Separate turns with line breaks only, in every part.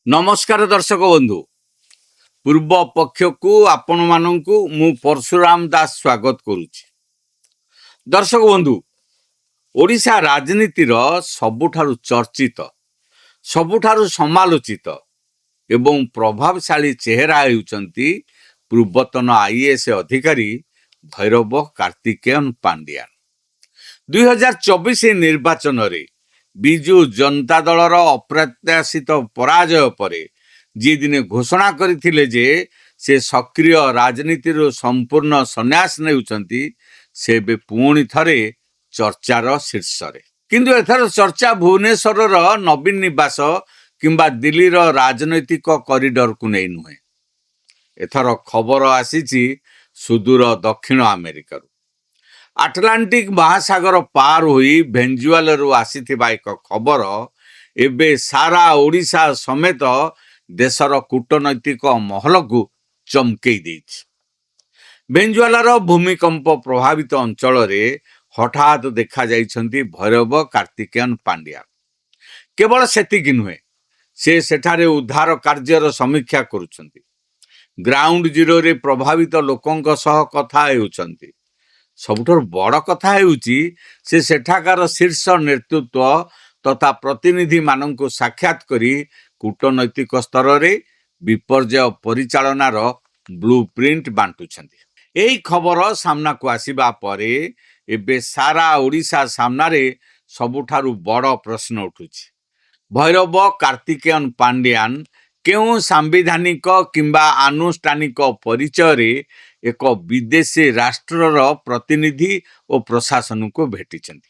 नमस्कार दर्शक बंधु पूर्व पक्ष को आपण मानू मु परशुराम दास स्वागत करुच्ची। दर्शक बंधु ओडिशा राजनीतिर सबुठारु चर्चित सबुठारु समालोचित एवं प्रभावशाली चेहरा हेउचंती पूर्वतन आईएएस अधिकारी भैरव कार्तिकेयन पांड्यान। 2024 निर्वाचन रे विजु जनता दलर अप्रत्याशित पराजय परे जी दिने घोषणा करथिले जे से सक्रिय राजनीति संपूर्ण संन्यास नेउचंती से बे पुणी थरे चर्चार शीर्ष रे। किंतु एथर चर्चा भुवनेश्वर नवीन निवास किंबा दिल्ली राजनैतिक कॉरिडोर को नहीं नुहे। एथर खबर आसीची सुदूर दक्षिण अमेरिका आटलांटिक महासागर पार होई भेंजुआलरू आसीथिबा एक खबर एबे सारा ओडिशा समेत देशर कूटनैतिक महल को चमकई देछि। भेंजुआलार भूमिकंप प्रभावित अंचल रे हठात देखा जाइछंती भैरव कार्तिकेयन पांड्या। केवल सेतिकी नुहे, से सेठारे उद्धार कार्यर समीक्षा करुछंती, ग्राउंड जीरो रे प्रभावित लोकंक सह कथा हेउछंती। सबुठर बड़ कथा हेउची से सेठाकार शीर्ष नेतृत्व तथा प्रतिनिधि मानंको साक्षात करी कूटनैतिक स्तर रे विपर्यय परिचालनार ब्लूप्रिंट बांटुछंती। एई खबर सामना को आसीबा परे एबे सारा ओडिशा सामनारे सबुठारु बड़ प्रश्न उठुछि। भैरव कार्तिकेयन पांड्यान केउ सांविधानिक किंबा आनुष्ठानिक परिचय रे एक विदेशी राष्ट्रर प्रतिनिधि और प्रशासन को भेटिछंती।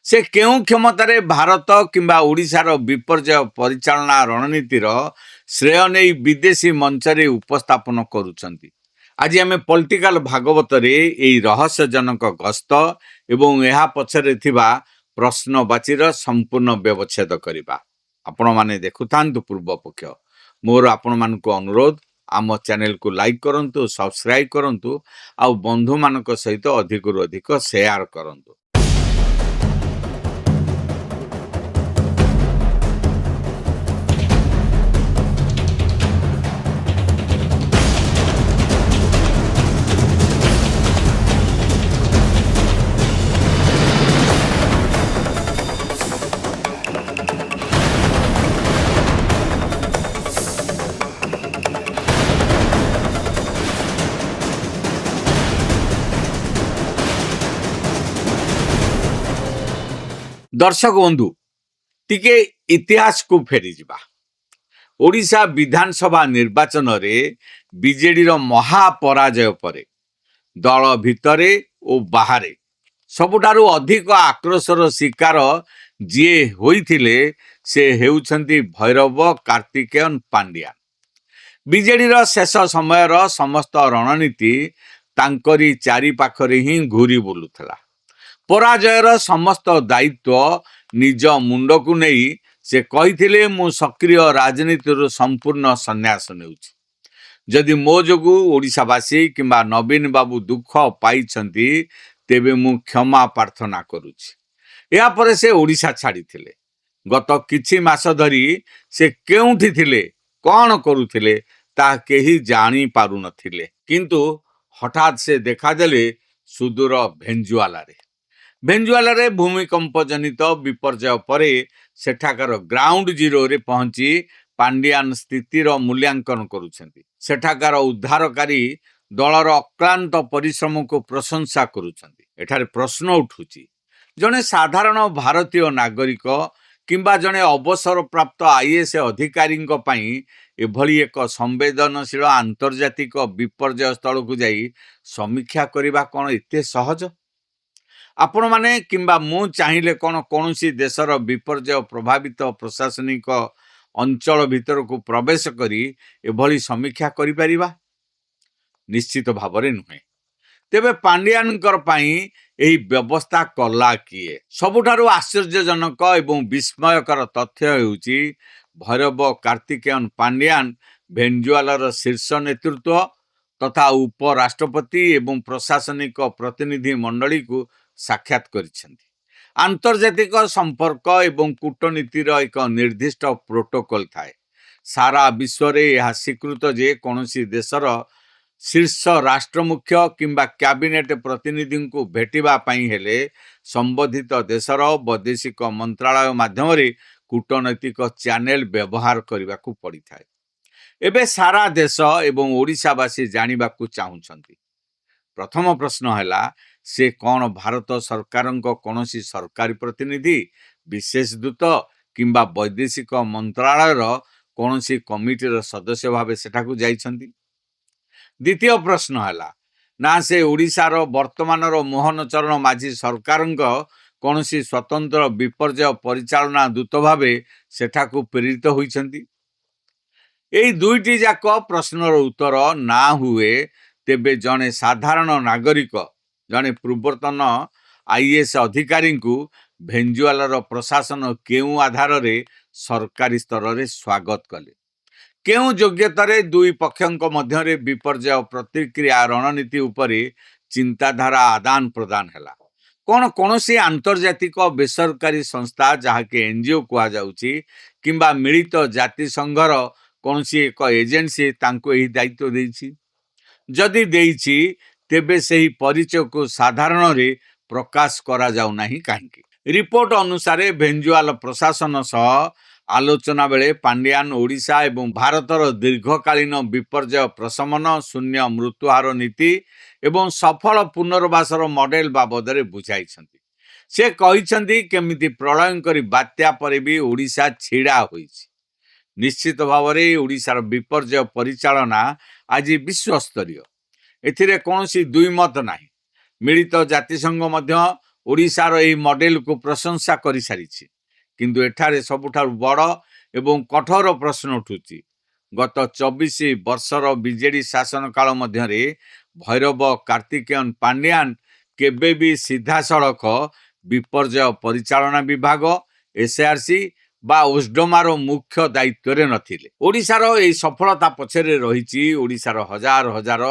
से केउ क्षमतारे भारत किंबा ओडिशार विपर्यय परिचालना रणनीतिर श्रेय नहीं विदेशी मंचरे उपस्थापन करुछंती। आज आम पॉलिटिकल भागवत रे एई रहस्यजनक गस्त एवं एहा पछरे थिबा प्रश्नवाचीर संपूर्ण व्यवच्छेद करिबा। आपण माने देखुथांतु पूर्व पक्ष। मोर आपण मानक अनुरोध आम चैनल को लाइक करंतु, सब्सक्राइब करंतु आ बंधु मानक सहित अधिक अधिक शेयर करंतु। दर्शक बंधु टिके इतिहास को फेरी जिबा। ओडिशा विधानसभा निर्वाचन रे बीजेडी महापराजय परे दल भितरे और बाहरे सबुठारु अधिक आक्रोशर शिकार जी होइथिले से हेउछंती भैरव कार्तिकेयन पांड्या। बीजेडी शेष समयर समस्त रणनीति तांकरी चारि पाखरे ही घूरी बुलुथला। पराजयर समस्त दायित्व निज मुंड को नहीं से कहिथिले मु सक्रिय राजनीति संपूर्ण संन्यास नेउछि। जदि मो जोगु ओडिशावासी किंबा नवीन बाबू दुख पाइछंती तेबे मु क्षमा प्रार्थना करुछि। या परे से ओडिशा छाड़ीथिले। गत किछि मास धरी से केउठी थिले, कोन करुथिले ता केही जानी पारु नथिले। किंतु हठात से देखा देले सुदूर भेंजुआला रे। भेंजुआला रे भूमिकंप जनित विपर्यय परे सेठाकार ग्राउंड जीरो रे पहुंची पांड्यान स्थितिर मूल्यांकन करुछंती। सेठाकार उद्धारकारी दलर अक्लांत परिश्रम को प्रशंसा करुछंती। एठारे प्रश्न उठुची, जने साधारण भारतीय नागरिक किंबा जने अवसर प्राप्त आईएएस अधिकारी पई एभली एक संवेदनशील आंतर्जातिक विपर्यय स्थल को जाई समीक्षा करिबा कोन एते सहज? आपण माने किंबा मु चाहिले कोन कोनोसी देशर विपर्यय प्रभावित प्रशासनिक अंचल भीतर को प्रवेश करी एभली समीक्षा करि परिबा? निश्चित भावरे नुहे। तेबे पांड्यानकर पई एही व्यवस्था कला किए? सबुठारु आश्चर्यजनक एवं विस्मयकर तथ्य हेउची भैरव कार्तिकेयन पांड्यान भेंजुआलार शीर्ष नेतृत्व तथा उपराष्ट्रपति एवं प्रशासनिक प्रतिनिधि मंडली को साक्षात करिसेंती। आंतर्जातिक संपर्क एवं कूटनीतिर एक निर्दिष्ट प्रोटोकॉल थाए। सारा विश्व रे यह स्वीकृत जे कौनसी देशर शीर्ष राष्ट्र मुख्य किंबा कैबिनेट प्रतिनिधि को भेटिबा पई हेले संबंधित देशर वैदेशिक मंत्रालय माध्यम रे कूटनैतिक चैनल व्यवहार करने को पड़ी था। एबे सारा देश एवं ओडिशावासी जानिबाकू चाहुछंती। प्रथम प्रश्न हैला से कौन भारत सरकार कौन सरकारी प्रतिनिधि विशेष दूत किंबा वैदेशिक मंत्रालय कौन कमिटीर सदस्य भाव सेठाकू जाइछंती। द्वितीय प्रश्न हैला ना से ओडिशार वर्तमानर मोहन चरण माझी सरकार कौन स्वतंत्र विपर्यय परिचालना दूत भाव सेठाकू प्रेरित होइछंती। एई दुईटी जाक प्रश्नर उत्तर ना हुए तेबे जने साधारण नागरिक जने पूर्वतन आईएएस अधिकारी को भेंजुआलार प्रशासन केउ आधार रे सरकारी स्तर रे स्वागत कले, केउ योग्यतारे दुई पक्षक मध्यरे विपर्यय प्रतिक्रिया रणनीति उपरे चिंताधारा आदान प्रदान हैला। कौन सी आंतर्जातिक बेसरकारी संस्था जहाँके एनजीओ कहा जाउची किंबा मिलित जाति संघर कौन एक एजेंसी तांको एही दायित्व देइछि। जदि देइछि तेबे सही परिचय को साधारण रे प्रकाश करा जाउ नाही काहेकि। रिपोर्ट अनुसार भेंजुआल प्रशासन सह आलोचना बेले पांड्यान ओडिशा एवं भारतर दीर्घकालीन विपर्यय प्रशमन शून्य मृत्युहार नीति एवं सफल पुनर्वासर मॉडल बाबद बुझाइछंती। से कहिछंती केमिति प्रलयंकरी बात्या पर भी ओडिशा छिड़ा होइछि। निश्चित भाव में ओडिशार विपर्यय परिचालना आज विश्वस्तरीय, एथिरे कौनसी दुई मत नाही। मिलित जातिसंघ मध्य ओडिशार एही मॉडल को प्रशंसा करि सारिछि, किंतु एठारे सबुठारु बड़ एवं कठोर प्रश्न उठुछि। गत 24 वर्षर बीजेडी शासन काल मध्यरे भैरव कार्तिकेयन पांड्यान केबे भी सीधा सड़क विपर्यय परिचालना विभाग एसआरसी बा ओस्डमार मुख्य दायित्व रे नथिले। ओडिशार एही सफलता पछरे रहिछि ओडिशार हजार हजार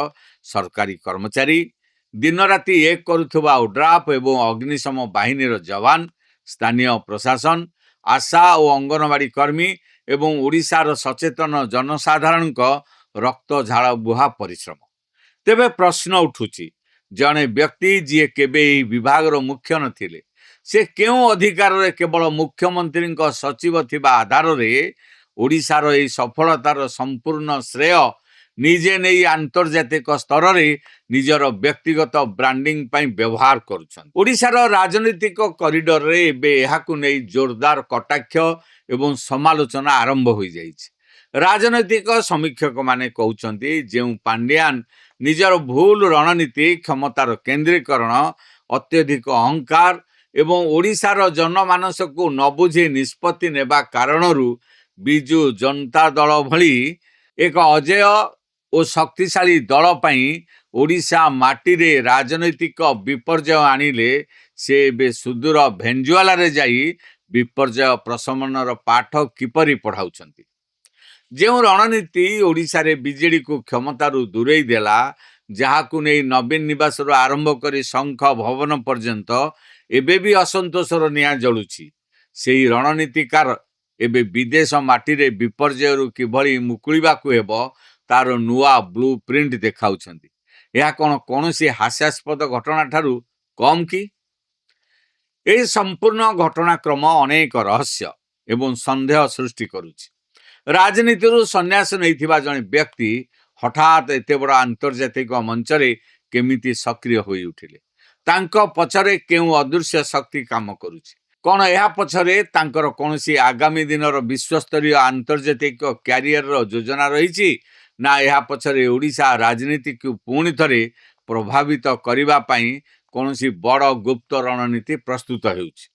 सरकारी कर्मचारी, दिन राति एक करुथुबा ओड्राफ एवं अग्निशम बाहिनीर जवान, स्थानीय प्रशासन, आशा और अंगनवाड़ी कर्मी एवं ओडिशार सचेतन जनसाधारण रक्त झाड़ बुहा परिश्रम। तेबे प्रश्न उठुछि जने व्यक्ति जी केबे विभाग मुख्य नथिले से केउ अधिकार रे केवल मुख्यमंत्री सचिव थिबा आधार रे ओडिशार एही सफलतार संपूर्ण श्रेय निजे नहीं आंतर्जातिक स्तर रे निजर व्यक्तिगत ब्रांडिंग पई व्यवहार करुछन। ओडिशार राजनीतिक कॉरिडोर रे एबे एहाकु नै जोरदार कटाक्ष एवं समालोचना आरंभ हो जाइछि। राजनैतिक समीक्षक माने कहउछंती जेउ पांड्यान निजर भूल रणनीति, क्षमतार केंद्रीकरण, अत्यधिक अहंकार एवं ओडिशार जनमानस को न बुझी निष्पत्ति नेबा कारणरू बिजु जनता दल भली एक अजेय और शक्तिशाली दल पई ओडिशा माटी रे राजनैतिक विपर्यय आनिले से बे सुदूर भेंजुआला रे जाई विपर्यय प्रशमनर पाठ किपरि पढ़ाउछंती। जेउ रणनीति ओडिशा रे बीजेडी को क्षमतारू दूरेई देला, जहाकू नै नवीन निवास आरंभ करी शंख भवन पर्यंत एबे भी असंतोषर निया जलुछि। सेही रणनीतिकार एबे विदेश माटी रे विपर्ययरू किभଳି मुकुलिबाकू हेबो तार नुआ ब्लू प्रिंट देखाउछंती। यह कौनसी हास्यास्पद घटना ठारू कम कि? यह संपूर्ण घटनाक्रम अनेक रहस्य एवं संदेह सृष्टि करुछि। राजनीति संन्यास नैथिबा जने व्यक्ति हठात एते बड़ आंतर्जातिक मंच रे केमिति सक्रिय होई उठिले? तांको पछरे केउ अदृश्य शक्ति काम करुछि? कौन यह पछरे तांकर कौनसी आगामी दिनर विश्वस्तरीय आंतर्जातिक क्यारियर योजना रही ना यह पछरे ओडिशा राजनीति को पुणी थरे प्रभावित करिबा पई कौनसी बड़ गुप्त रणनीति प्रस्तुत हेउछि?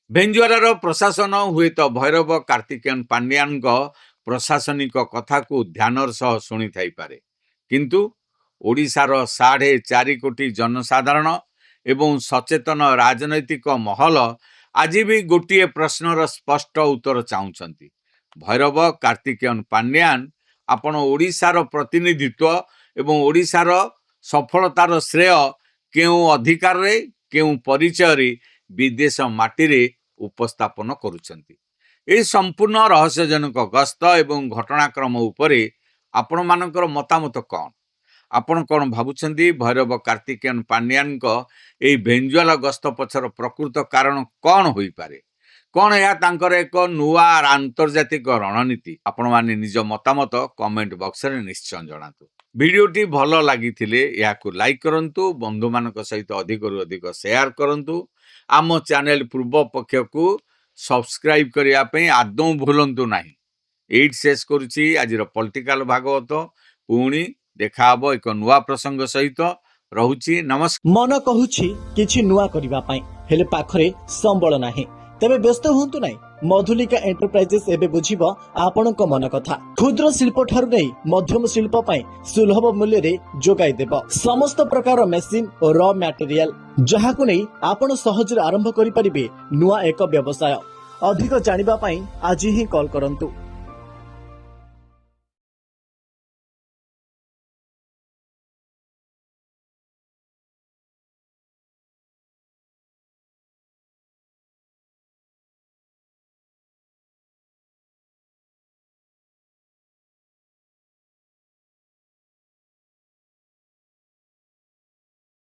भेंजुआलार प्रशासन हुए तो भैरव कार्तिकेयन पांड्यान प्रशासनिक कथा को ध्यानर सह शुणी थाई पारे, किंतु ओडिशार 4.5 कोटी जनसाधारण एवं सचेतन राजनैतिक महल आज भी गोटे प्रश्नर स्पष्ट उत्तर चाहूँगी। भैरव कार्तिकेयन पांड्यान आपण ओडिशार प्रतिनिधित्व एवं ओडिशार सफलतार श्रेय केउ अधिकार रे केउ परिचय रे विदेश माटी रे उपस्थापन करुछंती? ଏହି ସମ୍ପୂର୍ଣ୍ଣ ରହସ୍ୟଜନକ ଗସ୍ତ ଏବଂ ଘଟଣାକ୍ରମ ଉପରେ ଆପଣମାନଙ୍କର ମତାମତ କ'ଣ? ଆପଣ କ'ଣ ଭାବୁଛନ୍ତି ଭୈରବ କାର୍ତ୍ତିକେୟନ ପାଣ୍ଡିଆନଙ୍କ ଏହି ଭେଞ୍ଜୁଆଲ ଗସ୍ତ ପଛର ପ୍ରକୃତ କାରଣ କ'ଣ ହୋଇପାରେ? କ'ଣ ଏହା ତାଙ୍କର ଏକ ନୂଆ ଆନ୍ତର୍ଜାତିକ ରଣନୀତି? ଆପଣମାନେ ନିଜ ମତାମତ କମେଣ୍ଟ ବକ୍ସରେ ନିଶ୍ଚୟ ଜଣାନ୍ତୁ। ଭିଡ଼ିଓଟି ଭଲ ଲାଗିଥିଲେ ଏହାକୁ ଲାଇକ୍ କରନ୍ତୁ, ବନ୍ଧୁମାନଙ୍କ ସହିତ ଅଧିକରୁ ଅଧିକ ସେୟାର କରନ୍ତୁ। ଆମ ଚ୍ୟାନେଲ ପୂର୍ବ ପକ୍ଷକୁ ସବସ୍କ୍ରାଇବ୍ କରିବା ପାଇଁ ଆଦୌ ଭୁଲନ୍ତୁ ନାହିଁ। ଏଇଠି ଶେଷ କରୁଛି ଆଜିର ପଲିଟିକାଲ ଭାଗବତ। ପୁଣି ଦେଖା ହେବ ଏକ ନୂଆ ପ୍ରସଙ୍ଗ ସହିତ। ରହୁଛି ନମସ୍କାର।
ମନ କହୁଛି କିଛି ନୂଆ କରିବା ପାଇଁ, ହେଲେ ପାଖରେ ସମ୍ବଳ ନାହିଁ। ତେବେ ବ୍ୟସ୍ତ ହୁଅନ୍ତୁ ନାହିଁ, ମଧୁଲିକା ଏଣ୍ଟରପ୍ରାଇଜେସ୍ ଏବେ ବୁଝିବ ଆପଣଙ୍କ ମନ କଥା। କ୍ଷୁଦ୍ର ଶିଳ୍ପ ଠାରୁ ନେଇ ମଧ୍ୟମ ଶିଳ୍ପ ପାଇଁ ସୁଲଭ ମୂଲ୍ୟରେ ଯୋଗାଇ ଦେବ ସମସ୍ତ ପ୍ରକାର ମେସିନ ଓ ର ମ୍ୟାଟେରିଆଲ, ଯାହାକୁ ନେଇ ଆପଣ ସହଜରେ ଆରମ୍ଭ କରିପାରିବେ ନୂଆ ଏକ ବ୍ୟବସାୟ। ଅଧିକ ଜାଣିବା ପାଇଁ ଆଜି ହିଁ କଲ୍ କରନ୍ତୁ।